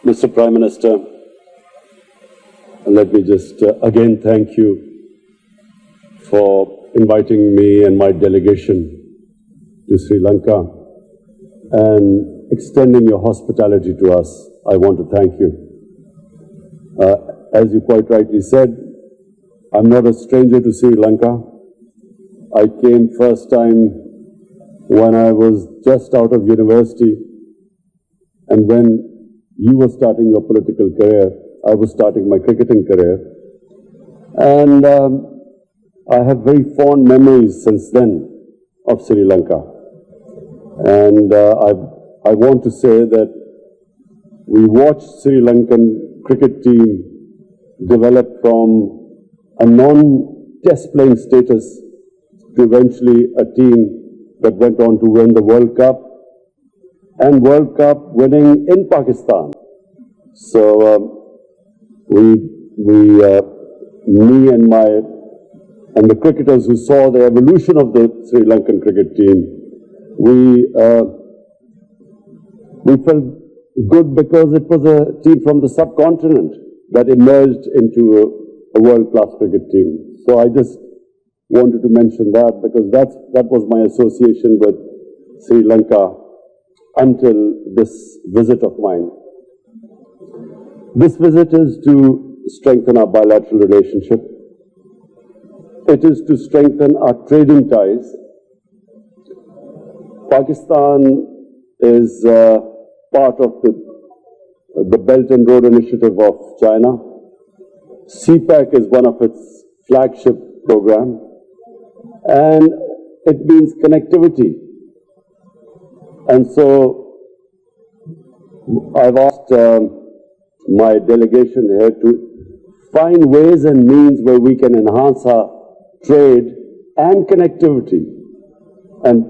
Mr. Prime Minister, let me just again thank you for inviting me and my delegation to Sri Lanka and extending your hospitality to us. I want to thank you. As you quite rightly said, I'm not a stranger to Sri Lanka. I came first time when I was just out of university, and when you were starting your political career, I was starting my cricketing career. And I have very fond memories since then of Sri Lanka. And I want to say that we watched Sri Lankan cricket team develop from a non-test playing status to eventually a team that went on to win the World Cup, and World Cup winning in Pakistan. So me and the cricketers who saw the evolution of the Sri Lankan cricket team, we felt good because it was a team from the subcontinent that emerged into a world-class cricket team. So I just wanted to mention that because that was my association with Sri Lanka until this visit of mine. This visit is to strengthen our bilateral relationship. It is to strengthen our trading ties. Pakistan is part of the Belt and Road Initiative of China. CPEC is one of its flagship programs, and it means connectivity. And so I've asked my delegation here to find ways and means where we can enhance our trade and connectivity. And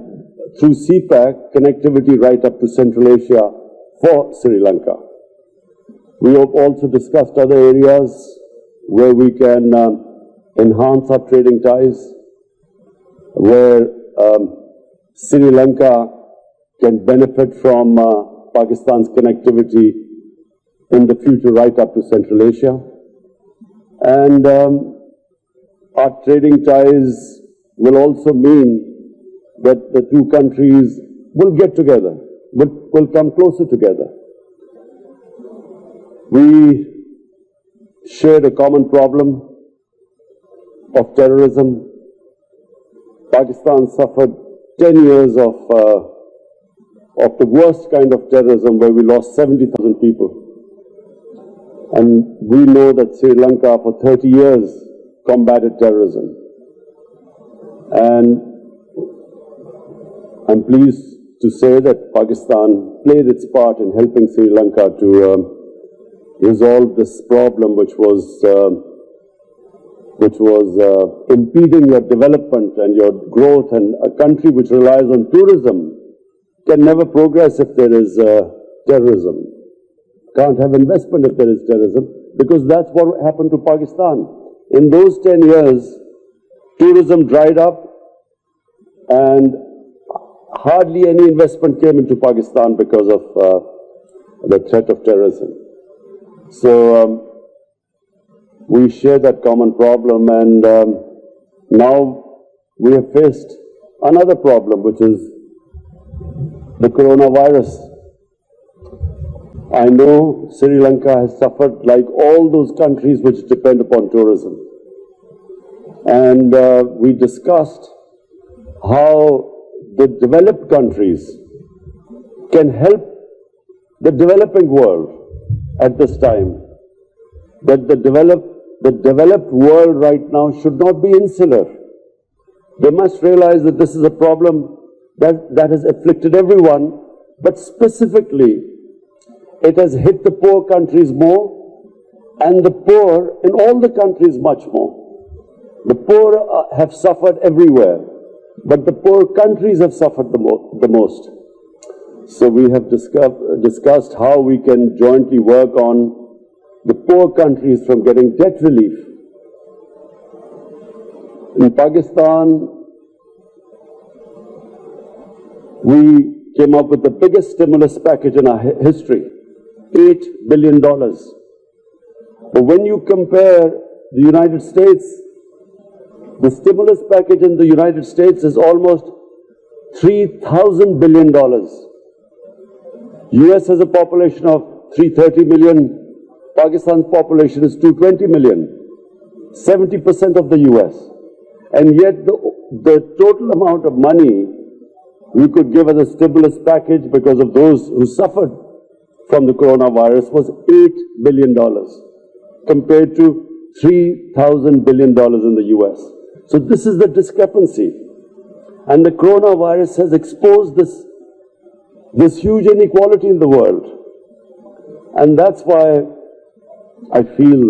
through CPEC, connectivity right up to Central Asia for Sri Lanka. We have also discussed other areas where we can enhance our trading ties, where Sri Lanka can benefit from Pakistan's connectivity in the future right up to Central Asia. And our trading ties will also mean that the two countries will get together, will come closer together. We shared a common problem of terrorism. Pakistan suffered 10 years of the worst kind of terrorism where we lost 70,000 people. And we know that Sri Lanka for 30 years combated terrorism. And I'm pleased to say that Pakistan played its part in helping Sri Lanka to resolve this problem which was impeding your development and your growth, and a country which relies on tourism can never progress if there is terrorism. Can't have investment if there is terrorism, because that's what happened to Pakistan. In those 10 years, tourism dried up and hardly any investment came into Pakistan because of the threat of terrorism. So we share that common problem, and now we have faced another problem, which is the coronavirus. I know Sri Lanka has suffered like all those countries which depend upon tourism. And we discussed how the developed countries can help the developing world at this time. That the developed world right now should not be insular. They must realize that this is a problem that has afflicted everyone, but specifically it has hit the poor countries more, and the poor in all the countries much more. The poor have suffered everywhere, but the poor countries have suffered the most. So we have discussed how we can jointly work on the poor countries from getting debt relief. In Pakistan, we came up with the biggest stimulus package in our history. $8 billion. But when you compare the United States, the stimulus package in the United States is almost $3,000 billion. US has a population of 330 million. Pakistan's population is 220 million. 70% of the US. And yet the total amount of money we could give as a stimulus package because of those who suffered from the coronavirus was $8 billion compared to $3,000 billion in the US. So this is the discrepancy. And the coronavirus has exposed this huge inequality in the world. And that's why I feel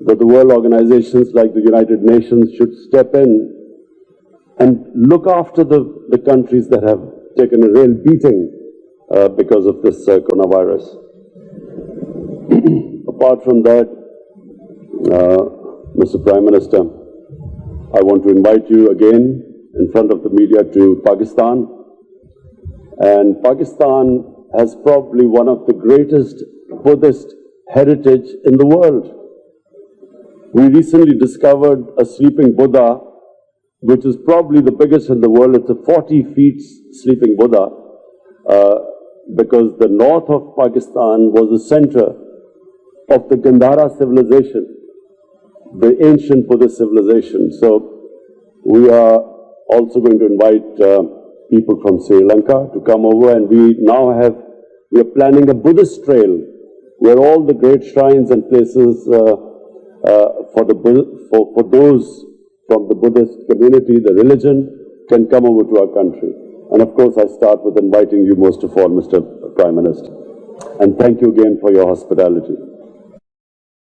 that the world organizations like the United Nations should step in and look after the countries that have taken a real beating because of this coronavirus. Apart from that, Mr. Prime Minister, I want to invite you again in front of the media to Pakistan. And Pakistan has probably one of the greatest Buddhist heritage in the world. We recently discovered a sleeping Buddha, which is probably the biggest in the world. It's a 40 feet sleeping Buddha, because the north of Pakistan was the center of the Gandhara civilization, the ancient Buddhist civilization. So we are also going to invite people from Sri Lanka to come over, and we are planning a Buddhist trail where all the great shrines and places for those from the Buddhist community, the religion, can come over to our country. And of course, I start with inviting you most of all, Mr. Prime Minister. And thank you again for your hospitality.